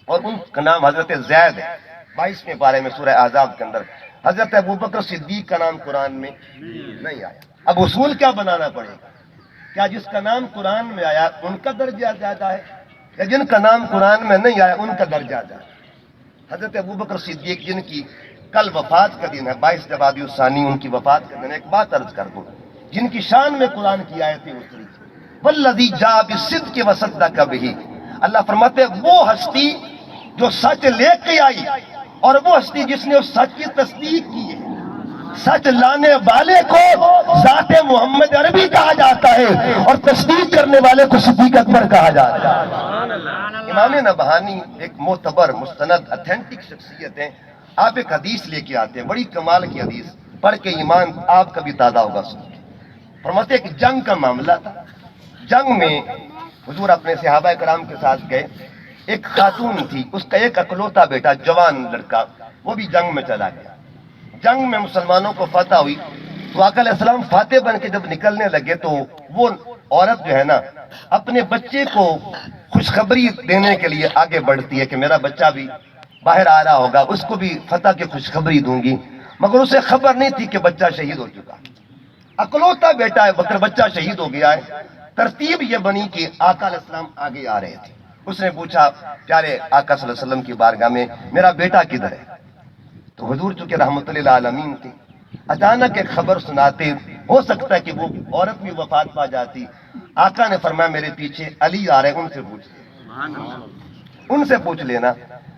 اور ان کا نام حضرت زید ہے. 22ویں پارے میں سورہ احزاب کے اندر حضرت ابوبکر صدیق کا نام قرآن میں نہیں آیا. اب اصول کیا بنانا پڑے گا؟ کیا جس کا نام قرآن میں آیا ان کا درجہ زیادہ ہے، یا جن کا نام قرآن میں نہیں آیا ان کا درجہ زیادہ؟ حضرت ابوبکر صدیق جن کی کل وفات کا دن ہے، 22 جمادی الثانی ان کی وفات کا دن ہے. ایک بات عرض کر دوں، جن کی شان میں قرآن کی آیتیں اتری، والذی جاء بالصدق وصدق بہ، اللہ فرماتے ہیں وہ ہستی جو سچ لے کے آئی، اور وہ ہستی جس نے اس سچ کی تصدیق کی ہے. سچ لانے والے کو ذات محمد عربی کہا جاتا ہے، اور تصدیق کرنے والے کو صدیق اکبر کہا جاتا ہے. امام نبہانی ایک معتبر مستند اتھینٹک شخصیت ہیں. آپ ایک حدیث لے کے آتے ہیں، بڑی کمال کی حدیث، پڑھ کے ایمان آپ کا بھی تازہ ہوگا. فرماتے ہیں کہ جنگ کا معاملہ تھا. جنگ میں حضور اپنے صحابہ کرام کے ساتھ گئے. ایک خاتون تھی، اس کا ایک اکلوتا بیٹا جوان لڑکا، وہ بھی جنگ میں چلا گیا. جنگ میں مسلمانوں کو فتح ہوئی تو آقا علیہ السلام فاتح بن کے جب نکلنے لگے تو وہ عورت جو ہے نا اپنے بچے کو خوشخبری دینے کے لیے آگے بڑھتی ہے کہ میرا بچہ بھی باہر آ رہا ہوگا، اس کو بھی فتح کی خوشخبری دوں گی. مگر اسے خبر نہیں تھی کہ بچہ شہید ہو چکا. اکلوتا بیٹا ہے مگر بچہ شہید ہو گیا ہے. ترتیب یہ بنی کہ آقا علیہ السلام آگے آ رہے تھے. اس نے پوچھا پیارے آقا صلی اللہ علیہ وسلم کی بارگاہ میں، میرا بیٹا کدھر ہے؟ تو حضور چونکہ رحمت للعالمین تھے، اچانک ایک خبر سناتے، ہو سکتا ہے کہ وہ عورت بھی وفات پا جاتی. آقا نے فرمایا میرے پیچھے علی آ رہے ہیں، ان سے پوچھ لینا، ان سے پوچھ لینا.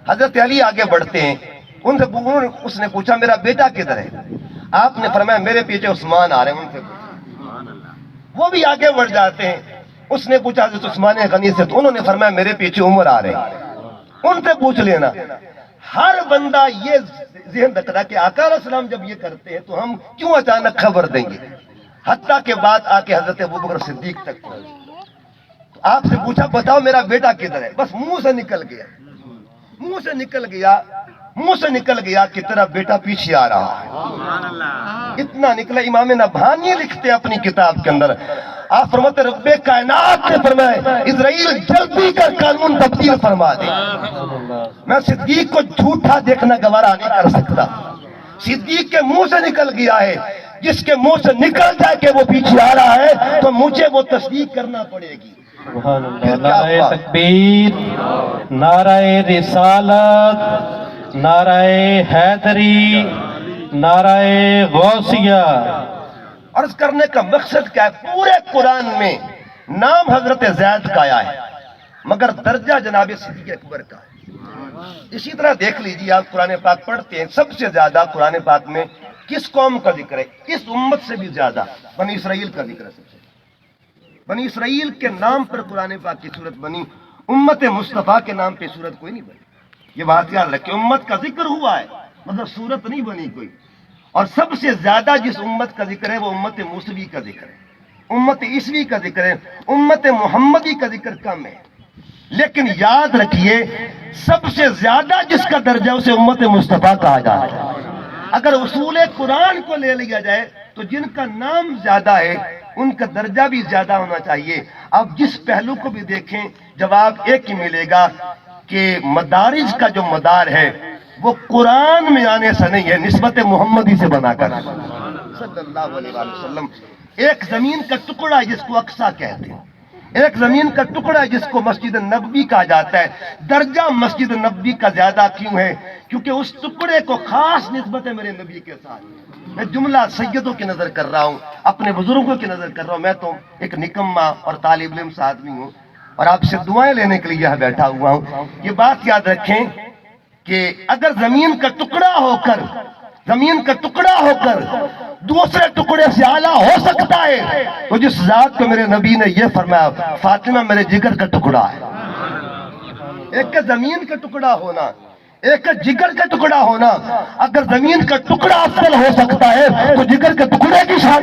حضرت علی آگے بڑھتے ہیں، اس نے پوچھا میرا بیٹا کدھر ہے؟ آپ نے فرمایا میرے پیچھے عثمان آ رہے ہیں، ان سے پوچھ. وہ بھی آگے بڑھ جاتے ہیں. اس نے پوچھا حضرت عثمان غنی سے، تو انہوں نے فرمایا میرے پیچھے عمر آ رہے ہیں، ان سے پوچھ لینا. ہر بندہ یہ ذہن رکھتا کہ آقا علیہ السلام جب یہ کرتے ہیں تو ہم کیوں اچانک خبر دیں گے. حتیٰ کے بعد آ کے حضرت ابوبکر صدیق تک پہنچے. تو آپ سے پوچھا بتاؤ میرا بیٹا کدھر ہے؟ بس منہ سے نکل گیا، منہ سے نکل گیا، منہ سے نکل گیا کہ تیرا بیٹا پیچھے آ رہا ہے. اتنا نکلا. امام نبہانی لکھتے اپنی کتاب کے اندر، آپ فرماتے رب کائنات نے فرمایا اسرائیل جلدی کا قانون تبدیل فرما دے. میں صدیق کو جھوٹا دیکھنا گوارا نہیں کر سکتا. صدیق کے منہ سے نکل گیا ہے، جس کے منہ سے نکل جائے کہ وہ پیچھے آ رہا ہے تو مجھے وہ تصدیق کرنا پڑے گی.
سبحان اللہ. نعرہ تکبیر، نعرہ رسالت، نعرہ حیدری، نعرہ غوثیہ.
عرض کرنے کا مقصد کیا ہے؟ پورے قرآن میں نام حضرت زید کا آیا ہے مگر درجہ جناب صدیق اکبر کا ہے. اسی طرح دیکھ لیجیے، آپ قرآن پاک پڑھتے ہیں، سب سے زیادہ قرآن پاک میں کس قوم کا ذکر ہے؟ اس امت سے بھی زیادہ بنی اسرائیل کا ذکر ہے. سب سے بنی اسرائیل کے نام پر قرآن پاک کی صورت بنی، امت مصطفیٰ کے نام پہ صورت کوئی نہیں بنی. یہ بات یاد رکھیں، امت کا ذکر ہوا ہے مگر صورت نہیں بنی کوئی. اور سب سے زیادہ جس امت کا ذکر ہے وہ امت موسوی کا ذکر ہے، امت عیسوی کا ذکر ہے. امت محمدی کا ذکر کم ہے. لیکن یاد رکھیے سب سے زیادہ جس کا درجہ اسے امت مصطفیٰ کہا جاتا ہے. اگر اصول قرآن کو لے لیا جائے تو جن کا نام زیادہ ہے ان کا درجہ بھی زیادہ ہونا چاہیے. اب جس پہلو کو بھی دیکھیں جواب ایک ہی ملے گا کہ مدارج کا جو مدار ہے وہ قرآن میں آنے سے نہیں ہے، نسبت محمدی سے بنا کر صلی اللہ علیہ وسلم. ایک زمین کا ٹکڑا ہے جس کو اقصیٰ کہتے ہیں، ایک زمین کا ٹکڑا ہے جس کو مسجد نبوی کہا جاتا ہے. درجہ مسجد نبوی کا زیادہ کیوں ہے؟ کیونکہ اس ٹکڑے کو خاص نسبت ہے میرے نبی کے ساتھ. میں جملہ سیدوں کی نظر کر رہا ہوں، اپنے بزرگوں کی نظر کر رہا ہوں. میں تو ایک نکما اور طالب علم سا آدمی ہوں اور آپ سے دعائیں لینے کے لیے یہاں بیٹھا ہوا ہوں. یہ بات یاد رکھیں کہ اگر زمین کا ٹکڑا ہو کر دوسرے ٹکڑے سے اعلیٰ ہو سکتا ہے تو جس ذات کو میرے نبی نے یہ فرمایا فاطمہ میرے جگر کا ٹکڑا ہے. ایک زمین کا ٹکڑا ہونا، ایک جگر کا ٹکڑا ہونا. اگر زمین کا ٹکڑا افضل ہو سکتا ہے تو جگر کے ٹکڑے کی شان.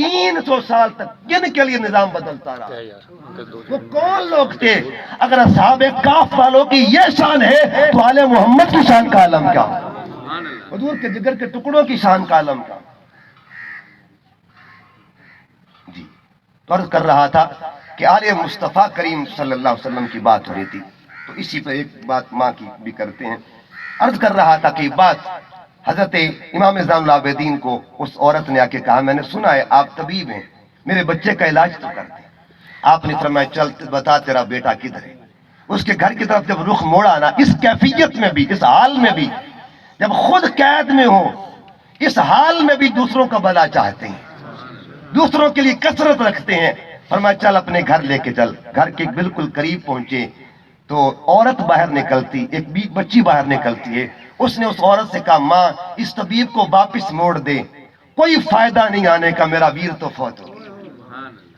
300 سال تک کن کے لیے نظام بدلتا رہا؟ وہ کون لوگ تھے؟ اگر اصحاب کہف والوں کی یہ شان ہے تو آل محمد کی شان کا عالم کیا؟ حضور کے جگر کے ٹکڑوں کی شان کا عالم کیا؟ جی تو عرض کر رہا تھا کہ آل مصطفیٰ کریم صلی اللہ علیہ وسلم کی بات ہو رہی تھی، تو اسی پر ایک بات ماں کی بھی کرتے ہیں۔ عرض کر رہا تھا کہ بات حضرت امام زین العابدین کو اس عورت نے آ کے کہا، میں نے سنا ہے آپ طبیب ہیں، میرے بچے کا علاج تو کرتے ہیں۔ آپ نے فرمایا چل بتا تیرا بیٹا کدھر ہے؟ اس کے گھر کی طرف جب رخ موڑا نا، اس کیفیت میں بھی، اس حال میں بھی، جب خود قید میں ہو، اس حال میں بھی دوسروں کا بھلا چاہتے ہیں، دوسروں کے لیے کثرت رکھتے ہیں۔ فرمایا چل اپنے گھر لے کے چل۔ گھر کے بالکل قریب پہنچے تو عورت باہر نکلتی، ایک بچی باہر نکلتی ہے۔ اس نے اس عورت سے کہا ماں اس طبیب کو واپس موڑ دے، کوئی فائدہ نہیں آنے کا، میرا ویر تو فوت ہو گیا،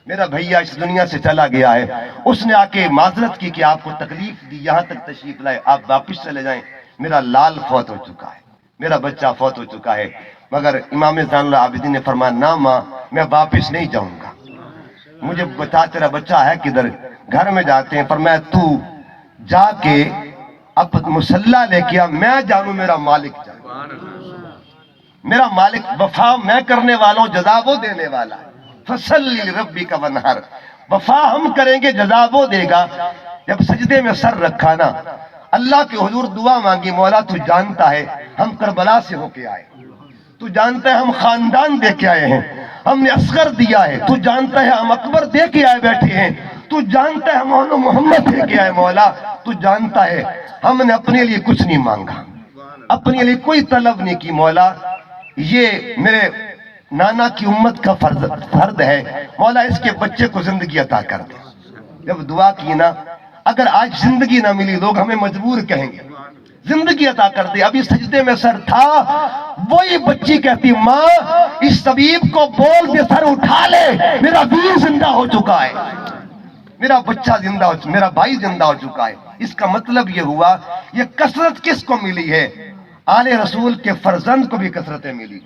میرا بھیا اس دنیا سے چلا گیا ہے۔ اس نے آ کے معذرت کی کہ آپ کو تکلیف دی، یہاں تک تشریف لائے، آپ واپس چلے جائیں، میرا لال فوت ہو چکا ہے، میرا بچہ فوت ہو چکا ہے۔ مگر امام زین العابدین نے فرمایا نہ ماں میں واپس نہیں جاؤں گا، مجھے بتا تیرا بچہ ہے کدھر؟ گھر میں جاتے ہیں۔ فرمایا تو جا کے اب مسلح لے کے آ، میں جانوں میرا مالک جانے، میرا مالک وفا میں کرنے والا ہوں، جزا وہ دینے والا ہے۔ فصلی لربک وانحر، وفا ہم کریں گے، جزا وہ دے گا۔ جب سجدے میں سر رکھا نا، اللہ کے حضور دعا مانگی، مولا تو جانتا ہے ہم کربلا سے ہو کے آئے، تو جانتا ہے ہم خاندان دے کے آئے ہیں، ہم نے اصغر دیا ہے، تو جانتا ہے ہم اکبر دے کے آئے بیٹھے ہیں، تو جانتا ہے ہم محمد دے کے آئے، مولا تو جانتا ہے ہم نے اپنے لیے کچھ نہیں مانگا، اپنے لیے کوئی طلب نہیں کی، مولا یہ میرے نانا کی امت کا فرد ہے، مولا اس کے بچے کو زندگی عطا کر دے۔ جب دعا کی نا، اگر آج زندگی نہ ملی لوگ ہمیں مجبور کہیں گے، زندگی عطا کر دے۔ ابھی سجدے میں سر تھا، وہی بچی کہتی ماں اس طبیب کو بول دے سر اٹھا لے، میرا ویر زندہ ہو چکا ہے، میرا بچہ زندہ ہو چکا، میرا بھائی زندہ ہو چکا ہے۔ اس کا مطلب یہ ہوا یہ کثرت کس کو ملی ہے؟ آل رسول کے فرزند کو بھی کثرتیں ملی۔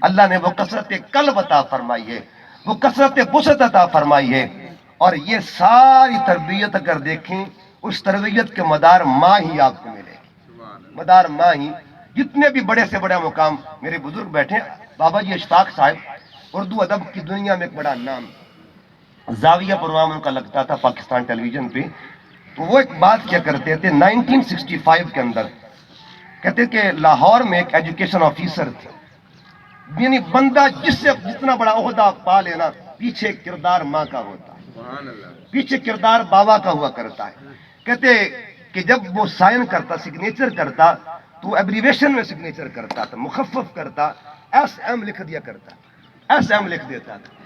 اللہ نے وہ کثرت قلب عطا فرمائی ہے، وہ کثرت بسط عطا فرمائی ہے، اور یہ ساری تربیت اگر دیکھیں اس تربیت کے مدار ماں ہی آپ کو ملے گی، مدار ماں ہی۔ جتنے بھی بڑے سے بڑا مقام میرے بزرگ بیٹھے، بابا جی اشفاق صاحب اردو ادب کی دنیا میں ایک بڑا نام، زاویہ پروگرام ان کا لگتا تھا پاکستان ٹیلی ویژن پہ، تو وہ ایک بات کیا کرتے تھے 1965 کے اندر، کہتے کہ لاہور میں ایک ایجوکیشن آفیسر تھے، یعنی بندہ جس سے جتنا بڑا عہدہ پا لینا، پیچھے کردار ماں کا ہوتا ہے، پیچھے کردار بابا کا ہوا کرتا ہے۔ کہتے کہ جب وہ سائن کرتا، سگنیچر کرتا، تو ایبریویشن میں سگنیچر کرتا تھا، مخفف کرتا، ایس ایم لکھ دیا کرتا، ایس ایم لکھ دیتا تھا۔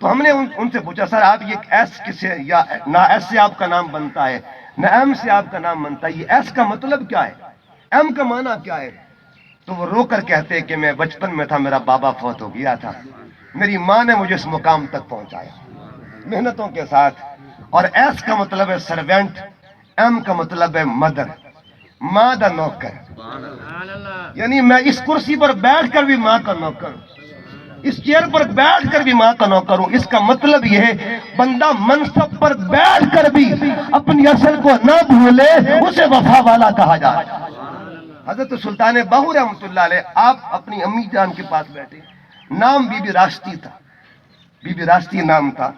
تو ہم نے ان سے پوچھا سر آپ یہ ایس کسے، یا نہ ایس سے آپ کا نام بنتا ہے نہ ایم سے آپ کا نام بنتا ہے، یہ ایس کا مطلب کیا ہے، ایم کا معنی کیا ہے؟ تو وہ رو کر کہتے کہ میں بچپن میں تھا، میرا بابا فوت ہو گیا تھا، میری ماں نے مجھے اس مقام تک پہنچایا محنتوں کے ساتھ۔ اور ایس کا مطلب ہے سروینٹ، ایم کا مطلب ہے مدر، ماں دا نوکر، یعنی میں اس کرسی پر بیٹھ کر بھی ماں کا نوکر ہوں، اس چیئر پر بیٹھ کر بھی ماں کا نوکر ہوں۔ اس کا مطلب یہ ہے بندہ منصب پر بیٹھ کر بھی اپنی اصل کو نہ بھولے، اسے وفا والا کہا جائے۔ حضرت سلطان باہو رحمۃ اللہ علیہ، آپ اپنی امی جان کے پاس بیٹھے، نام بی بی راشتی تھا، بی بی راشتی نام تھا،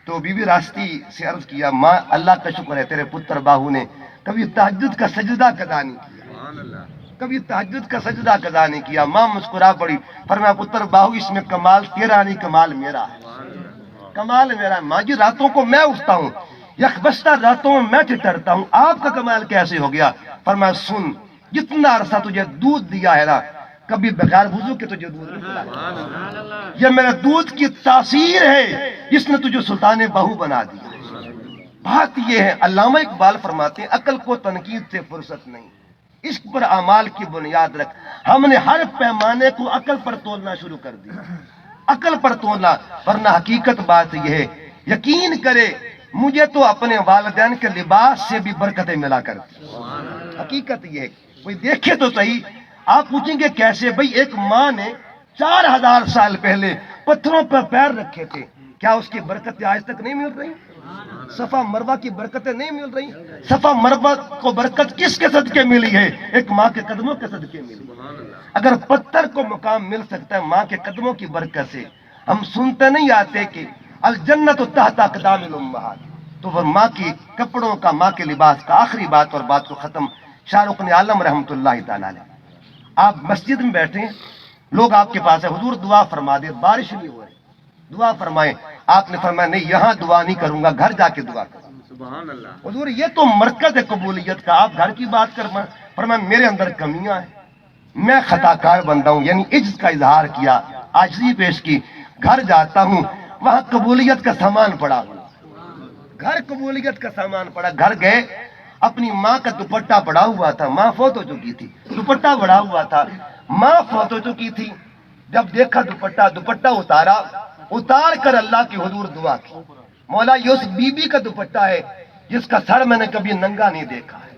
تو بی بی راشتی سے عرض کیا ماں اللہ کا شکر ہے تیرے پتر باہو نے کبھی تہجد کا سجدہ قضا نہیں کیا، کبھی تہجد کا سجدہ قضا نہیں کیا۔ ماں مسکرا پڑی، فرمایا پتر باہو اس میں کمال تیرا نہیں، کمال میرا ہے، کمال میرا ہے۔ ماں جی راتوں کو میں اٹھتا ہوں، یکبشتہ راتوں میں ٹٹرتا ہوں، آپ کا کمال کیسے ہو گیا؟ فرمایا سن، جتنا عرصہ تجھے دودھ دیا ہے نا، کبھی بغیر وضو کے تجھے دودھ نہیں پلایا، یہ میرے دودھ کی تاثیر ہے جس نے تجھے سلطان بہو بنا دیا۔ بات یہ ہے، علامہ اقبال فرماتے ہیں عقل کو تنقید سے فرصت نہیں، عشق پر اعمال کی بنیاد رکھ۔ ہم نے ہر پیمانے کو عقل پر تولنا شروع کر دیا، عقل پر تولنا، ورنہ حقیقت بات یہ ہے، یقین کرے مجھے تو اپنے والدین کے لباس سے بھی برکتیں ملا کرتی، حقیقت یہ ہے۔ کوئی دیکھے تو صحیح، آپ پوچھیں گے کیسے؟ بھئی ایک ماں نے 4000 سال پہلے پتھروں پر پیر رکھے تھے، کیا اس کی برکتیں آج تک نہیں مل رہی؟ صفا مروہ کی برکتیں نہیں مل رہی؟ صفا مروہ کو برکت کس کے صدقے ملی ہے؟ ایک ماں کے قدموں کے صدقے ملی۔ اگر پتھر کو مقام مل سکتا ہے ماں کے قدموں کی برکت سے، ہم سنتے نہیں آتے کہ الجنت تحت اقدام الامہات، تو وہ ماں کی کپڑوں کا، ماں کے لباس کا، آخری بات اور بات کو ختم، شاہ رخ عالم رحمۃ اللہ تعالی علیہ، آپ مسجد میں بیٹھے ہیں، لوگ آپ کے پاس ہے، حضور دعا فرما دے، بارش نہیں ہو رہی، دعا فرمائیں، آپ نے فرمایا نہیں یہاں دعا نہیں کروں گا، گھر جا کے دعا کروں۔ سبحان اللہ، حضور یہ تو مرکز ہے قبولیت کا، آپ گھر کی بات کر، فرمایا میرے اندر کمیاں ہیں، میں خطا کار بندہ ہوں، یعنی عجز کا اظہار کیا، عاجزی پیش کی، گھر جاتا ہوں وہاں قبولیت کا سامان پڑا ہوں، گھر قبولیت کا سامان پڑا، گھر گئے اپنی ماں کا دوپٹہ پڑا ہوا تھا، ماں فوت ہو چکی تھی، دوپٹہ پڑا ہوا تھا، ماں فوت ہو چکی تھی، جب دیکھا دوپٹہ اتارا، اتار کر اللہ کی حضور دعا کی، مولا یہ اس بی بی کا دوپٹہ ہے جس کا سر میں نے کبھی ننگا نہیں دیکھا ہے،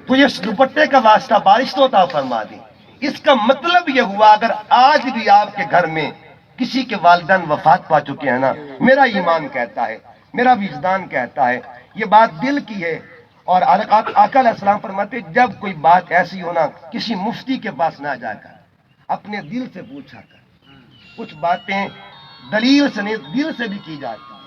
تو یہ دوپٹے کا واسطہ بارش تو عطا فرما دی۔ اس کا مطلب یہ ہوا اگر آج بھی آپ کے گھر میں کسی کے والدین وفات پا چکے ہیں نا، میرا ایمان کہتا ہے، میرا وجدان کہتا ہے، یہ بات دل کی ہے، اور آقا علیہ السلام فرماتے جب کوئی بات ایسی ہونا کسی مفتی کے پاس نہ جا کر اپنے دل سے پوچھا کر، کچھ باتیں دلیل سے نہیں دل سے بھی کی جاتی ہیں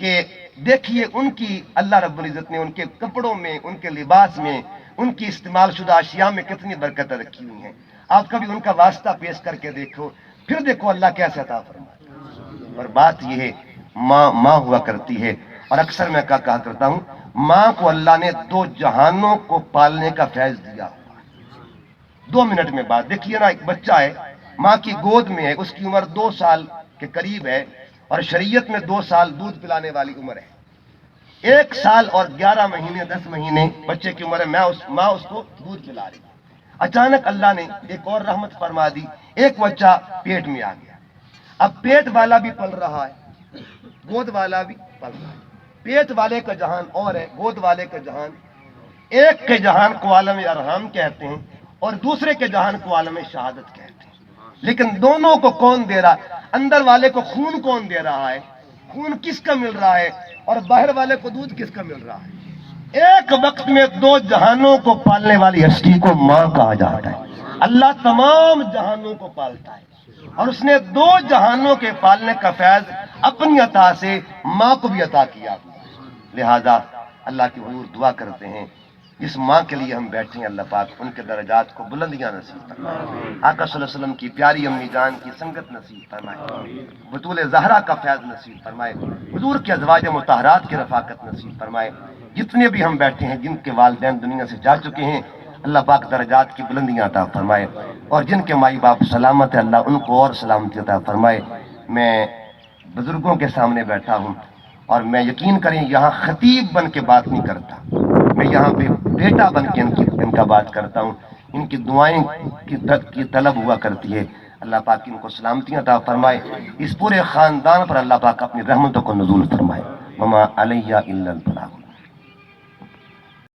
کہ دیکھیے ان کی اللہ رب العزت نے ان کے کپڑوں میں، ان کے لباس میں، ان کی استعمال شدہ اشیاء میں کتنی برکتیں رکھی ہوئی ہیں، آپ کبھی ان کا واسطہ پیش کر کے دیکھو، پھر دیکھو اللہ کیسے عطا فرماتا ہے۔ اور بات یہ ہے ماں ہوا کرتی ہے، اور اکثر میں کہا کرتا ہوں ماں کو اللہ نے دو جہانوں کو پالنے کا فیض دیا ہوا ہے۔ 2 منٹ میں بات دیکھیے نا، ایک بچہ ہے ماں کی گود میں ہے، اس کی عمر 2 سال کے قریب ہے، اور شریعت میں 2 سال دودھ پلانے والی عمر ہے، 1 سال اور 11 مہینے 10 مہینے بچے کی عمر ہے، ماں اس کو دودھ پلا رہی ہے، اچانک اللہ نے ایک اور رحمت فرما دی، ایک بچہ پیٹ میں آ گیا، اب پیٹ والا بھی پل رہا ہے، گود والا بھی پل رہا ہے، پیٹ والے کا جہان اور ہے، گود والے کا جہان، ایک کے جہان کو عالم ارحام کہتے ہیں اور دوسرے کے جہان کو عالم شہادت کہتے ہیں، لیکن دونوں کو کون دے رہا ہے؟ اندر والے کو خون کون دے رہا ہے؟ خون کس کا مل رہا ہے؟ اور باہر والے کو دودھ کس کا مل رہا ہے؟ ایک وقت میں 2 جہانوں کو پالنے والی ہستی کو ماں کہا جاتا ہے۔ اللہ تمام جہانوں کو پالتا ہے، اور اس نے 2 جہانوں کے پالنے کا فیض اپنی عطا سے ماں کو بھی عطا کیا، لہذا اللہ کی حضور دعا کرتے ہیں جس ماں کے لیے ہم بیٹھے ہیں اللہ پاک ان کے درجات کو بلندیاں نصیب فرمائے، آقا صلی اللہ علیہ وسلم کی پیاری امی جان کی سنگت نصیب فرمائے، بطول زہرا کا فیض نصیب فرمائے، حضور کے ازواج مطہرات کی رفاقت نصیب فرمائے، جتنے بھی ہم بیٹھے ہیں جن کے والدین دنیا سے جا چکے ہیں اللہ پاک درجات کی بلندیاں عطا فرمائے، اور جن کے مائی باپ سلامت ہے اللہ ان کو اور سلامتی عطا فرمائے۔ میں بزرگوں کے سامنے بیٹھا ہوں، اور میں یقین کریں یہاں خطیب بن کے بات نہیں کرتا، میں یہاں پہ بیٹا بن کے ان کا بات کرتا ہوں، ان کی دعائیں کی طلب ہوا کرتی ہے، اللہ پاک ان کو سلامتیاں عطا فرمائے، اس پورے خاندان پر اللہ پاک اپنی رحمتوں کو نزول فرمائے، وما علیہ الا البلاغ۔